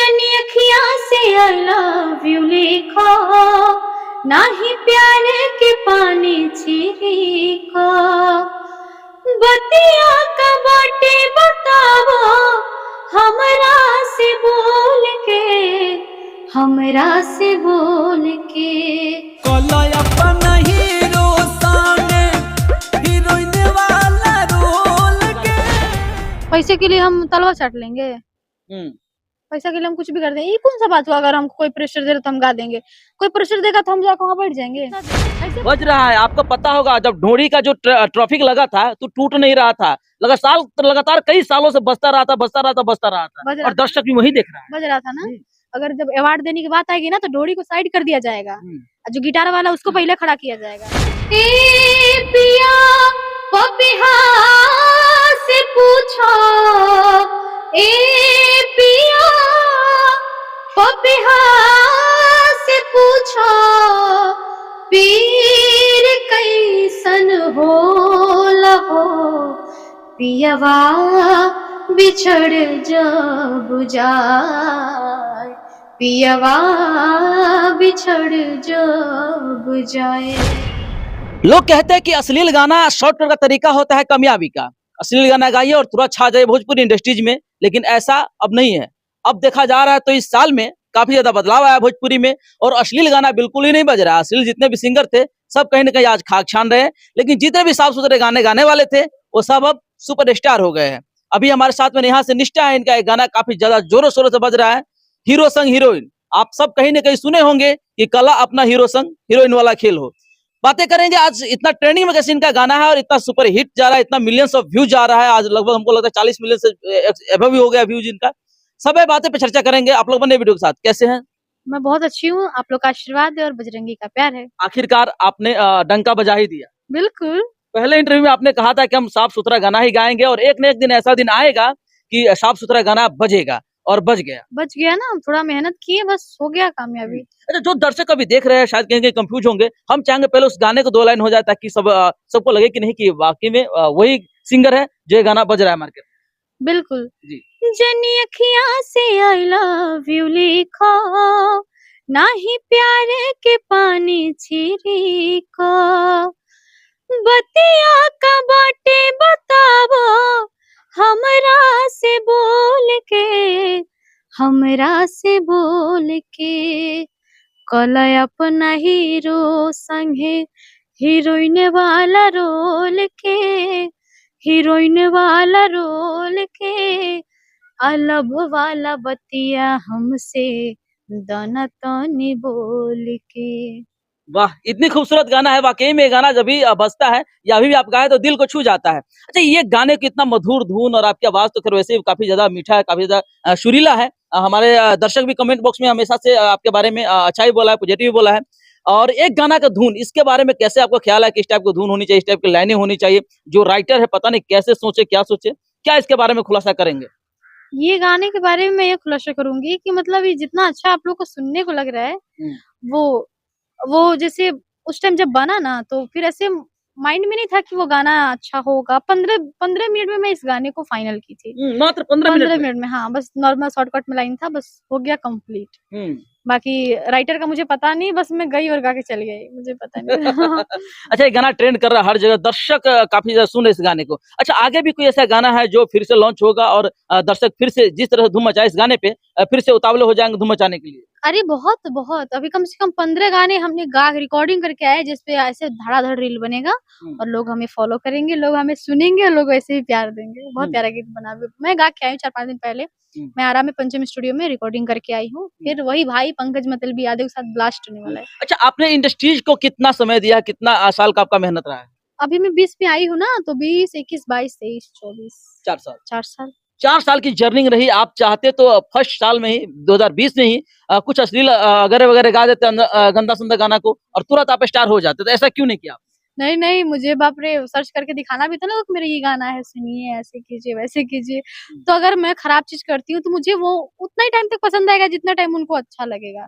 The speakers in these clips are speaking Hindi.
जनी अखियां से आई लव यू लिखो, ना ही प्यार के पानी छिड़को। बतिया का बाटे बतावो हमरा से बोल के, हमरा से बोल के। अपना हीरो सामने हीरोइन वाला रोल के। पैसे के लिए हम तलवा चाट लेंगे? पैसा के लिए हम कुछ भी कर देंगे? ये कौन सा बात हुआ? अगर हमको कोई प्रेशर दे तो हम गा देंगे, कोई प्रेशर देगा तो हम जाकर वहाँ बैठ जाएंगे। बज रहा है, आपको पता होगा जब ढोड़ी का जो ट्रैफिक लगा था तो टूट नहीं रहा था, लगातार कई सालों से बजता रहा था और दर्शक भी वही देख रहा है। बज रहा था ना। अगर जब अवार्ड देने की बात आएगी ना तो ढोड़ी को साइड कर दिया जाएगा, जो गिटार वाला उसको पहले खड़ा किया जाएगा। ए पिया पपिहा से पूछो, ए पिया पपिहा से पूछो, पीर कैसन होला हो, पियवा बिछड़ जब जाए, पियवा बिछड़ जब जाए। लोग कहते हैं कि अश्लील गाना शॉर्टकट का तरीका होता है कामयाबी का। अश्लील गाना गाइए और तुरंत छा जाए भोजपुरी इंडस्ट्रीज में, लेकिन ऐसा अब नहीं है। अब देखा जा रहा है तो इस साल में काफी ज्यादा बदलाव आया भोजपुरी में और अश्लील गाना बिल्कुल ही नहीं बज रहा। अश्लील जितने भी सिंगर थे सब कहीं ना कहीं आज खाक छान रहे हैं, लेकिन जितने भी साफ सुथरे गाने गाने वाले थे वो सब अब सुपरस्टार हो गए हैं। अभी हमारे साथ में नेहा से निष्ठा है, इनका एक गाना काफी ज्यादा जोरों शोरों से बज रहा है, हीरो संग हीरोइन। आप सब कहीं ना कहीं सुने होंगे कि कला अपना हीरो संग हीरोइन वाला खेल हो। बातें करेंगे आज इतना ट्रेंडिंग में कैसे इनका गाना है और इतना सुपर हिट जा रहा है, इतना मिलियंस ऑफ व्यूज जा रहा है। आज लगभग हमको लगता है 40 मिलियन से एबव ही हो गया व्यूज इनका। सब बातें पे चर्चा करेंगे। आप लोग बने वीडियो के साथ, कैसे हैं? मैं बहुत अच्छी हूँ, आप लोग का आशीर्वाद है और बजरंगी का प्यार है। आखिरकार आपने डंका बजा ही दिया। बिल्कुल। पहले इंटरव्यू में आपने कहा था कि हम साफ सुथरा गाना ही गाएंगे और एक न एक दिन ऐसा दिन आएगा कि साफ सुथरा गाना बजेगा, और बज गया ना। हम थोड़ा मेहनत किए, बस हो गया कामयाबी। अच्छा, जो दर्शक अभी देख रहे हैं शायद कहीं कंफ्यूज होंगे, हम चाहेंगे पहले उस गाने को 2 लाइन हो जाए ताकि सबको लगे कि नहीं कि वाकई में वही सिंगर है जो ये गाना बज रहा है मार्केट। बिल्कुल जी। जनी अखियां से आई लव यू लिखो, ना ही प्यार के पानी छिड़को। बतिया का बाटे बतावो हमरा से बोल के, हमरा से बोल के। कल अपना हीरो संगे हीरोइन वाला रोल के, हीरोइन वाला रोल के। अलभ वाला बतिया हमसे दाना तानी बोल के। वाह, इतनी खूबसूरत गाना है। वाकई में गाना जब भी बजता है या अभी भी आप गाए तो दिल को छू जाता है। अच्छा, ये गाने की इतना मधुर धुन और आपकी आवाज तो खैर वैसे ही काफी ज्यादा मीठा है, काफी ज्यादा सुरीला है। हमारे दर्शक भी कमेंट बॉक्स में हमेशा से आपके बारे में अच्छा ही बोला है, पॉजिटिव बोला है। और एक गाना का धुन, इसके बारे में कैसे आपको ख्याल है कि इस टाइप की धुन होनी चाहिए, इस टाइप की लाइनें होनी चाहिए? जो राइटर है पता नहीं कैसे सोचे, क्या सोचे, क्या इसके बारे में खुलासा करेंगे? ये गाने के बारे में मैं ये खुलासा करूंगी कि मतलब ये जितना अच्छा आप लोग को सुनने को लग रहा है, वो जैसे उस टाइम जब बना ना तो फिर ऐसे माइंड में नहीं था कि वो गाना अच्छा होगा। 15 मिनट में मैं इस गाने को फाइनल की थी। मात्र 15 मिनट में। हाँ, बस नॉर्मल शॉर्टकट में लाइन था, बस हो गया कंप्लीट। बाकी राइटर का मुझे पता नहीं, बस मैं गई और गा के चली गई, मुझे पता नहीं। अच्छा, ये गाना ट्रेंड कर रहा है हर जगह, दर्शक काफी ज्यादा सुन रहे इस गाने को। अच्छा, आगे भी कोई ऐसा गाना है जो फिर से लॉन्च होगा और दर्शक फिर से जिस तरह धूम मचाए इस गाने पे फिर से उतावले हो जाएंगे धूम मचाने के लिए? अरे बहुत अभी कम से कम 15 गाने हमने रिकॉर्डिंग करके आए, जिसपे ऐसे धड़ाधड़ रील बनेगा और लोग हमें फॉलो करेंगे, लोग हमें सुनेंगे और लोग ऐसे ही प्यार देंगे। बहुत प्यारा गीत बना। मैं गा के आई हूँ 4-5 दिन पहले। मैं आराम में पंचम स्टूडियो में रिकॉर्डिंग करके आई हूँ। फिर वही भाई पंकज मतलबी यादव के साथ ब्लास्ट होने वाला है। अच्छा, आपने इंडस्ट्रीज को कितना समय दिया, कितना साल का आपका मेहनत रहा है? अभी मैं 20 पे आई हूँ ना, तो 20, 21, 22, 23, 24, 4 साल। 4 साल की जर्निंग रही। आप चाहते तो फर्स्ट साल में ही 2020 में ही कुछ अश्लील वगैरह गा देते गंदा संदा गाना को और तुरंत आप स्टार हो जाते, तो ऐसा क्यों नहीं किया? नहीं, मुझे बाप रे सर्च करके दिखाना भी था ना कि मेरा ये गाना है, सुनिए, ऐसे कीजिए, वैसे कीजिए। तो अगर मैं खराब चीज करती हूँ तो मुझे वो उतना ही टाइम तक पसंद आएगा जितना टाइम उनको अच्छा लगेगा।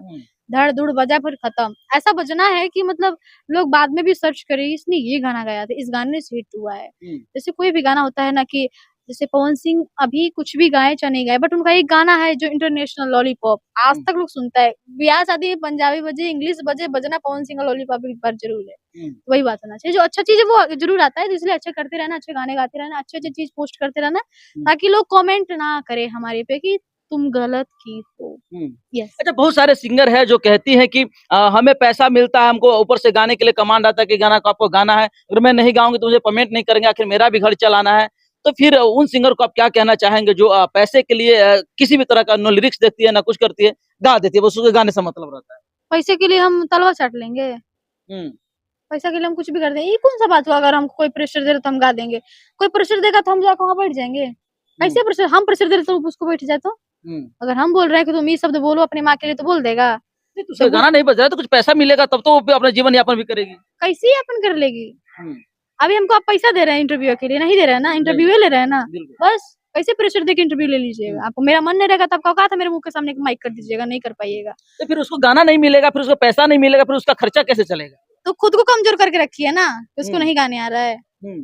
धड़ धुड़ बजा फिर खत्म, ऐसा बजना है कि मतलब लोग बाद में भी सर्च करें इसने ये गाना गाया था, इस गाने से हिट हुआ है। जैसे कोई भी गाना होता है ना कि जैसे पवन सिंह अभी कुछ भी गाए चाहे नहीं गाए, बट उनका एक गाना है जो इंटरनेशनल लॉलीपॉप, आज तक लोग सुनता है। ब्याह शादी में पंजाबी बजे, इंग्लिश बजे, बजना पवन सिंह का लॉलीपॉप एक बार जरूर है। वही बात होना चाहिए, जो अच्छा चीज है वो जरूर आता है, तो इसलिए अच्छा करते रहना, अच्छे गाने गाते रहना, अच्छे अच्छे चीज पोस्ट करते रहना, ताकि लोग कमेंट ना करे हमारे पे कि तुम गलत की हो। यस। अच्छा, बहुत सारे सिंगर है जो कहती है कि हमें पैसा मिलता है, हमको ऊपर से गाने के लिए कमांड आता है कि गाना को आपको गाना है, अगर मैं नहीं गाऊंगी तो मुझे पेमेंट नहीं करेंगे, आखिर मेरा भी घर चलाना है। तो फिर उन सिंगर को आप क्या कहना चाहेंगे जो पैसे के लिए किसी भी तरह का न लिरिक्स देखती है ना कुछ करती है, गा देती है, बस उसके गाने से मतलब रहता है। पैसे के लिए हम तलवा चाट लेंगे, हम्म। पैसा के लिए हम कुछ भी कर देंगे, ये कौन सा बात हुआ? अगर हमको कोई प्रेशर दे रहा तो हम गा देंगे, कोई प्रेशर देगा तो हम जाकर वहाँ बैठ जाएंगे। कैसे प्रेशर? हम प्रेशर दे रहे तो उसको बैठ जाए तो? अगर हम बोल रहे हैं कि तुम ये शब्द बोलो अपनी माँ के लिए, तो बोल देगा। नहीं, तो उसका गाना नहीं बज रहा है तो कुछ पैसा मिलेगा तब तो वो अपना जीवन यापन भी करेगी। कैसे यापन कर लेगी? अभी हमको आप पैसा दे रहे हैं इंटरव्यू के लिए, नहीं दे रहे हैं ना, इंटरव्यू ले रहे हैं ना, बिल्कुल। बस कैसे प्रेशर देके इंटरव्यू ले लीजिएगा? आपको मेरा मन नहीं रहेगा तो आपका औकात है मेरे मुंह के सामने माइक कर दीजिएगा, नहीं कर पाइएगा। तो फिर उसको गाना नहीं मिलेगा, फिर उसको पैसा नहीं मिलेगा, फिर उसका खर्चा कैसे चलेगा? तो खुद को कमजोर करके रखिए ना, उसको नहीं गाने आ रहा है।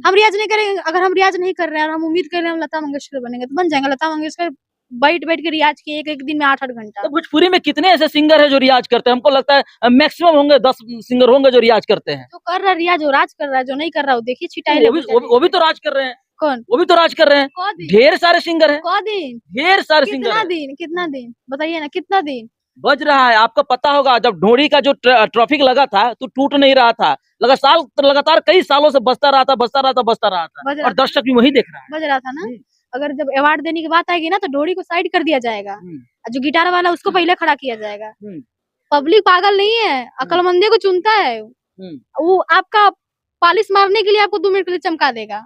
हम रियाज नहीं करेंगे, अगर हम रियाज नहीं कर रहे हैं और हम उम्मीद कर रहे हैं हम लता मंगेशकर बनेंगे, तो बन जाएंगे लता मंगेशकर। बैठ बैठ के रियाज किए एक दिन में 8-8 घंटा। तो भोजपुरी में कितने ऐसे सिंगर है जो रियाज करते हैं? हमको लगता है मैक्सिमम होंगे 10 सिंगर होंगे जो रियाज करते हैं। जो कर रहा है रियाज वो राज कर रहा है, जो नहीं कर रहा वो देखिए छिटाई वो भी तो राज कर रहे हैं। कौन? वो भी तो राज कर रहे हैं। ढेर सारे सिंगर हैं, कौ दिन, ढेर सारे सिंगर कितना हैं। दिन, कितना दिन बताइए ना, कितना दिन बज रहा है। आपको पता होगा जब ढोड़ी का जो ट्रैफिक लगा था तो टूट नहीं रहा था, लगातार कई सालों से बजता रहा था बज और रहा दर्शक भी वही देख रहा है। बज रहा था ना। अगर जब अवार्ड देने की बात आएगी ना तो ढोड़ी को साइड कर दिया जाएगा, जो गिटार वाला उसको पहले खड़ा किया जाएगा। पब्लिक पागल नहीं है, अक्लमंदे को चुनता है। वो आपका पॉलिश मारने के लिए आपको 2 मिनट के लिए चमका देगा,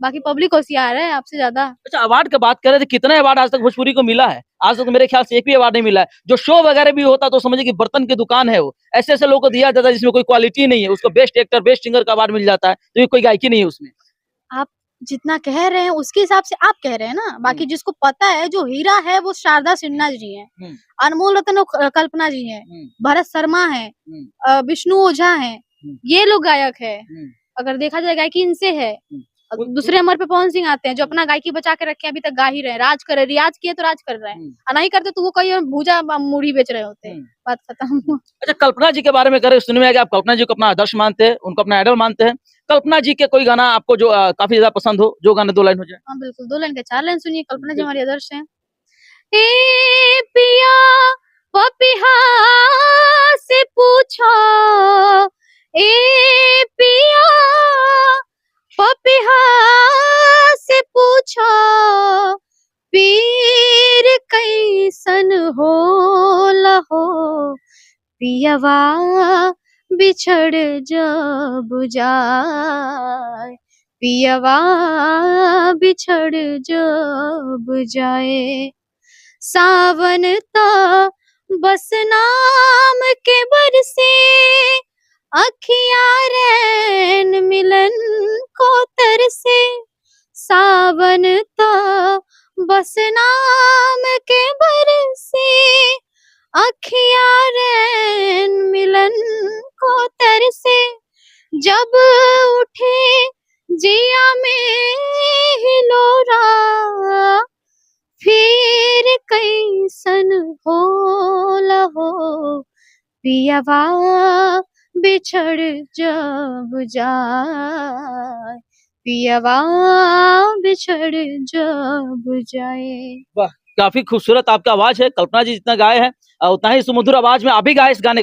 बाकी पब्लिक होशियार है आपसे ज्यादा। अच्छा, अवार्ड की बात करें तो कितने अवार्ड आज तक भोजपुरी को मिला है? आज तक तो मेरे ख्याल से एक भी अवार्ड नहीं मिला है। जो शो वगैरह भी होता तो समझिए कि बर्तन की दुकान है, वो ऐसे ऐसे लोगों को दिया जाता है जिसमें कोई क्वालिटी नहीं है, उसको बेस्ट एक्टर बेस्ट सिंगर का अवार्ड मिल जाता है, तो ये कोई गायकी नहीं है उसमें। आप जितना कह रहे हैं उसके हिसाब से आप कह रहे हैं ना, बाकी जिसको पता है जो हीरा है वो शारदा सिन्हा जी हैं, अनमोल रत्न कल्पना जी हैं, भरत शर्मा है, विष्णु ओझा है, ये लोग गायक है। अगर देखा जाए गायकी इनसे है। दूसरे नंबर पे पवन सिंह आते हैं जो अपना गायकी बचा के रखे हैं, अभी तक गा ही रहे हैं, राज कर रहे हैं, रियाज किए तो राज कर रहे हैं, और नहीं करते तो वो कहीं भूजा मुड़ी बेच रहे होते हैं। बात खत्म। अच्छा, कल्पना जी के बारे में करें, सुनने में आया कि आप कल्पना जी को अपना आदर्श मानते हैं, उनको अपना आइडल मानते हैं। कल्पना जी के कोई गाना आपको जो काफी ज्यादा पसंद हो, जो गाना 2 लाइन हो जाए? हाँ बिल्कुल, 2 लाइन के 4 लाइन सुनिए, कल्पना जी हमारी आदर्श हैं। ए पिया पपिहा से पूछो, ए पिया पपिहा से पूछो, पीर कैसन होला हो, पियवा बिछड़ जब जाए, पियवा बिछड़ जब जाए, सावन ता बस नाम के बरसे, अखियाँ रैन मिलन को तरसे, सावन ता बस नाम के बरसे, अखियाँ रैन मिलन को तरसे, जब उठे जिया में हिलोरा, फिर कैसन होला हो, पियवा बिछड़ जब जाए, पियवा बिछड़ जब जाए। वाह, काफी खूबसूरत आपका आवाज है। कल्पना जी जितना गाए हैं उतना ही सुमधुर आवाज में आप भी गाए इस गाने